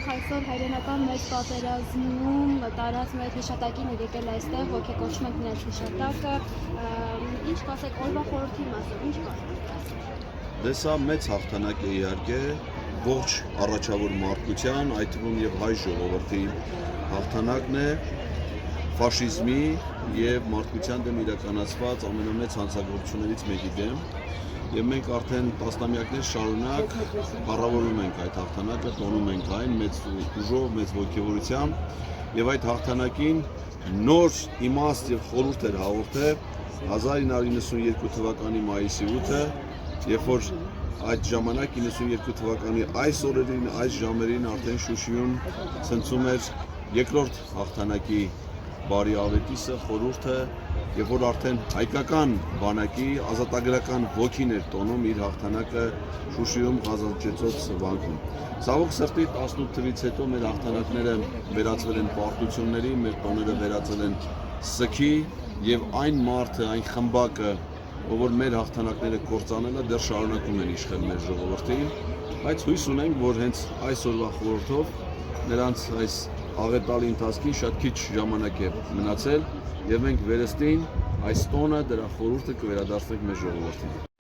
Նախ այսօր հայրենական մեծ պատերազմում տարած մեր հիշատակին եկել այստեղ ոգեկոչում ենք նրանց հիշատակը, ինչ կասեք օրվա խորհրդի մասին, ինչ կասեք։ Դե սա մեծ հաղթանակ է իհարկե ողջ առաջավոր մարդկության, այդ թվում եւ հայ ժողովրդի հաղթանակն է ֆաշիզմի եւ մարդկության դեմ իրականացված ամենամեծ հանցագործություններից մեկի դեմ եւ մենք արդեն տասնամյակներ շարունակ փառավորում ենք այդ հաղթանակը, տոնում ենք այն մեծ ուժով, մեծ ոգևորությամբ եւ այդ հաղթանակին նոր իմաստ եւ խորհուրդ էր հաղորդել 1992 թվականի մայիսի 8-ը, երբ որ այդ ժամանակ 92 թվականի այս օրերին, այս ժամերին արդեն Շուշիում ցնցում էր երկրորդ հաղթանակի բարի ավետիսը, խորհուրդը, եւ որ արդեն հայկական բանակի ազատագրական ոգին էր տոնում իր հաղթանակը Շուշիում Ղազախ վանքում։ Ցավոք սրտի 18 թվից հետո մեր հաղթանակները վերածվել են պարտությունների, մեր տոները վերածվել են սգի եւ այն մարդը, այն խմբակը, որ մեր հաղթանակները կործանել է, դեռ շարունակում են իշխել մեր ժողովրդին, բայց հույս ունենք, որ հենց այսօրվա խորհրդով նրանց այս աղետալի ընթացքին շատ քիչ ժամանակ է մնացել եւ մենք վերստին այս տոնը դրա խորհուրդը կվերադարձնենք մեր ժողովրդին։